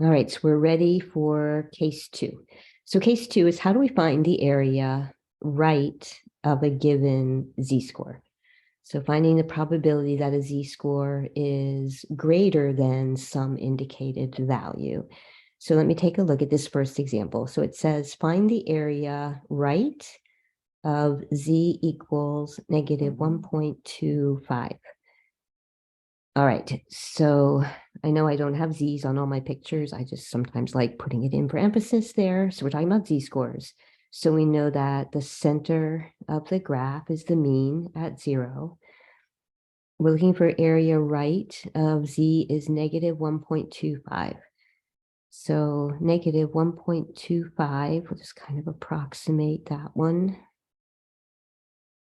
All right, so we're ready for case two. So case two is how do we find the area right of a given z-score? So finding the probability that a z-score is greater than some indicated value. So let me take a look at this first example. So it says find the area right of z equals negative 1.25. All right, so I know I don't have z's on all my pictures. I just sometimes like putting it in for emphasis there. So we're talking about z-scores. So we know that the center of the graph is the mean at 0. We're looking for area right of z is negative 1.25. So negative 1.25, we'll just kind of approximate that one.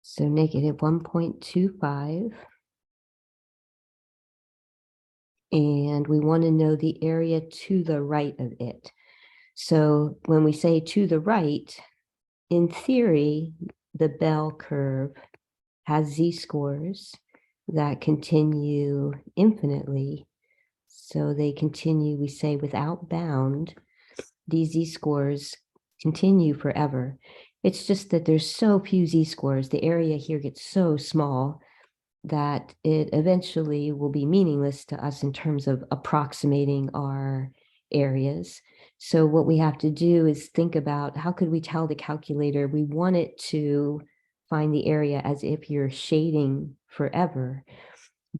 So negative 1.25. And we want to know the area to the right of it. So when we say to the right, in theory, the bell curve has z-scores that continue infinitely. So they continue, we say, without bound. These z-scores continue forever. It's just that there's so few z-scores. The area here gets so small that it eventually will be meaningless to us in terms of approximating our areas. So what we have to do is think about how could we tell the calculator we want it to find the area as if you're shading forever,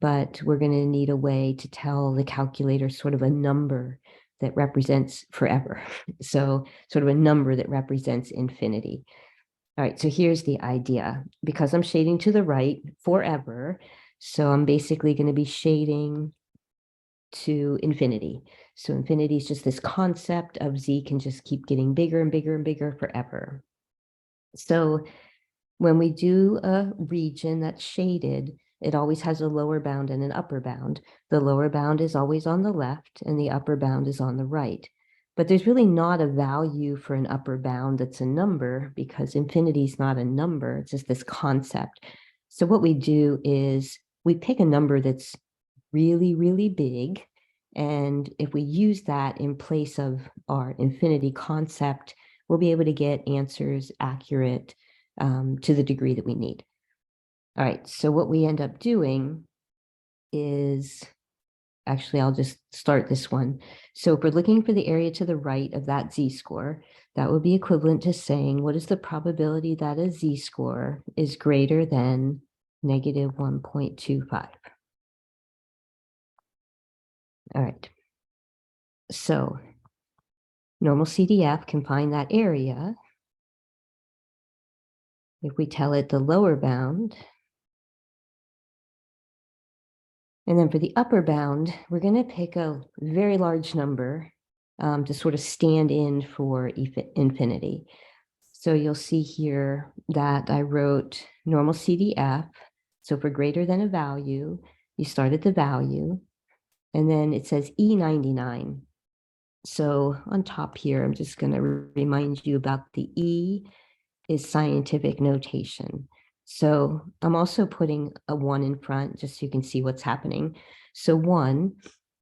but we're going to need a way to tell the calculator sort of a number that represents forever. So sort of a number that represents infinity. All right, so here's the idea. Because I'm shading to the right forever, so I'm basically going to be shading to infinity. So infinity is just this concept of z can just keep getting bigger and bigger and bigger forever. So when we do a region that's shaded, it always has a lower bound and an upper bound. The lower bound is always on the left and the upper bound is on the right. But there's really not a value for an upper bound that's a number because infinity is not a number, it's just this concept. So what we do is we pick a number that's really, really big. And if we use that in place of our infinity concept, we'll be able to get answers accurate to the degree that we need. All right, so what we end up doing is, actually, I'll just start this one. So if we're looking for the area to the right of that z-score, that would be equivalent to saying, what is the probability that a z-score is greater than negative 1.25? All right, so normal CDF can find that area if we tell it the lower bound. And then for the upper bound, we're going to pick a very large number to sort of stand in for infinity. So you'll see here that I wrote normal CDF. So for greater than a value, you start at the value, and then it says E99. So on top here, I'm just going to remind you about the E is scientific notation. So I'm also putting a 1 in front just so you can see what's happening. So 1,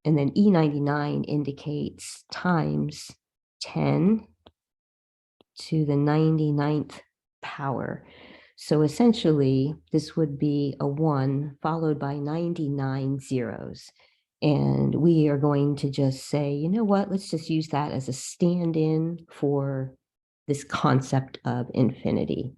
and then E99 indicates times 10 to the 99th power. So essentially, this would be a 1 followed by 99 zeros. And we are going to just say, you know what, let's just use that as a stand-in for this concept of infinity.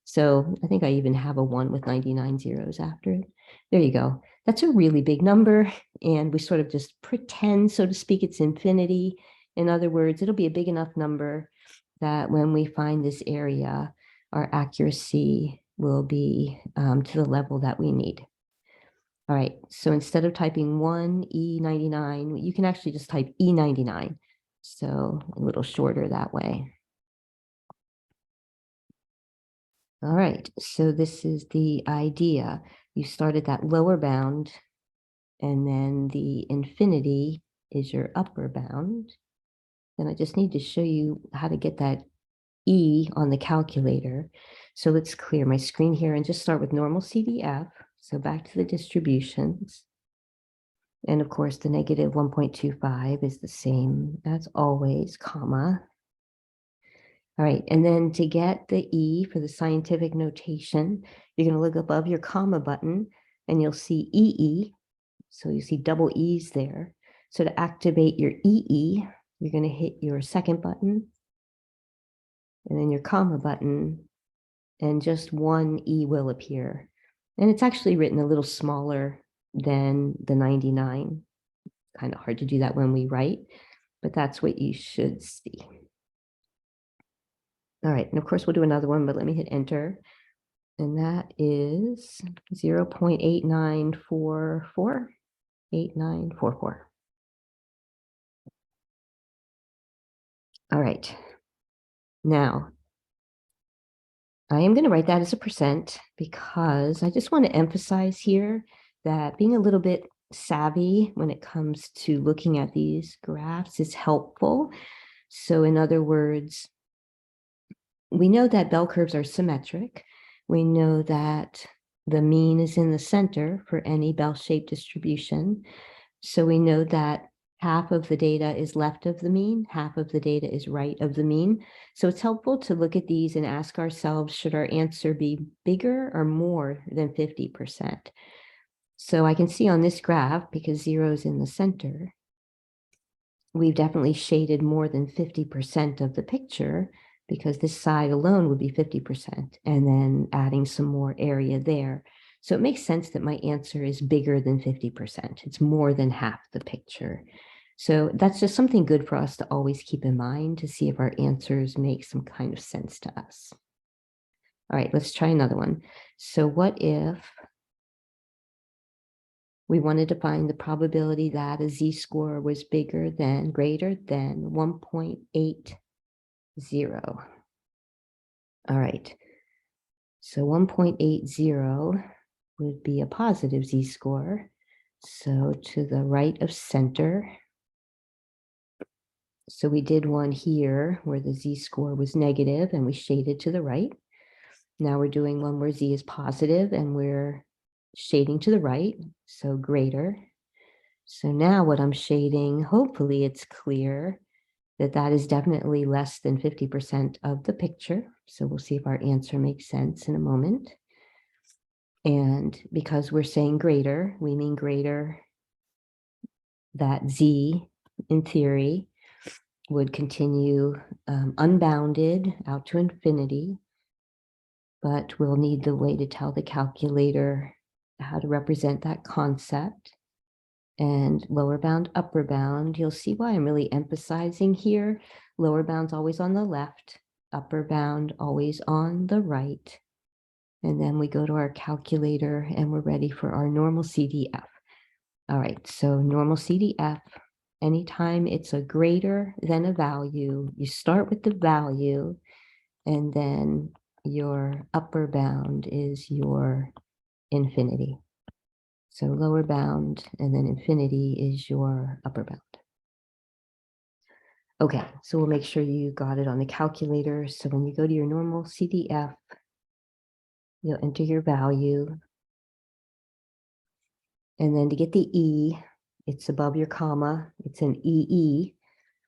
So I think I even have a 1 with 99 zeros after it. There you go. That's a really big number. And we sort of just pretend, so to speak, it's infinity. In other words, it'll be a big enough number that when we find this area, our accuracy will be to the level that we need. All right, so instead of typing 1 E99, you can actually just type E99. So a little shorter that way. All right, so this is the idea. You start at that lower bound, and then the infinity is your upper bound. Then I just need to show you how to get that E on the calculator. So let's clear my screen here and just start with normal CDF. So back to the distributions. And of course, the negative 1.25 is the same as always, comma. All right, and then to get the E for the scientific notation, you're going to look above your comma button and you'll see EE. So you see double E's there. So to activate your EE, you're going to hit your second button and then your comma button, and just one E will appear. And it's actually written a little smaller than the 99. Kind of hard to do that when we write, but that's what you should see. All right, and of course we'll do another one, but let me hit enter. And that is 0.8944, 8944. All right, now I am going to write that as a percent because I just want to emphasize here that being a little bit savvy when it comes to looking at these graphs is helpful. So in other words, we know that bell curves are symmetric. We know that the mean is in the center for any bell-shaped distribution. So we know that half of the data is left of the mean, half of the data is right of the mean. So it's helpful to look at these and ask ourselves, should our answer be bigger or more than 50%? So I can see on this graph, because 0 is in the center, we've definitely shaded more than 50% of the picture, because this side alone would be 50%, and then adding some more area there. So it makes sense that my answer is bigger than 50%. It's more than half the picture. So that's just something good for us to always keep in mind to see if our answers make some kind of sense to us. All right, let's try another one. So what if we wanted to find the probability that a z-score was greater than 1.80? All right, so 1.80 would be a positive z-score. So to the right of center. So we did one here where the z-score was negative and we shaded to the right. Now we're doing one where z is positive and we're shading to the right, so greater. So now what I'm shading, hopefully it's clear that that is definitely less than 50% of the picture. So we'll see if our answer makes sense in a moment. And because we're saying greater, we mean greater, that z, in theory, would continue unbounded out to infinity, but we'll need the way to tell the calculator how to represent that concept. And lower bound, upper bound, you'll see why I'm really emphasizing here. Lower bound's always on the left, upper bound always on the right. And then we go to our calculator and we're ready for our normal CDF. All right, so normal CDF, anytime it's a greater than a value, you start with the value and then your upper bound is your infinity. So lower bound and then infinity is your upper bound. Okay, so we'll make sure you got it on the calculator. So when you go to your normal CDF, you'll enter your value. And then to get the E, it's above your comma, it's an EE.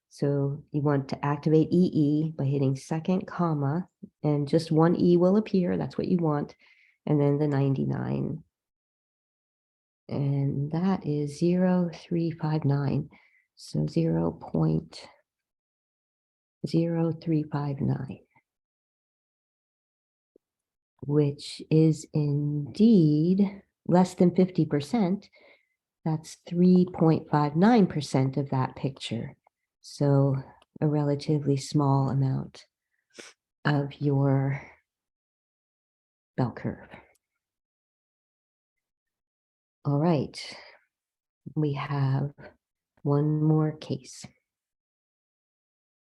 So you want to activate EE by hitting second comma, and just one E will appear, that's what you want. And then the 99. And that is 0.359. So 0.0359, which is indeed less than 50%. That's 3.59% of that picture. So a relatively small amount of your bell curve. All right, we have one more case.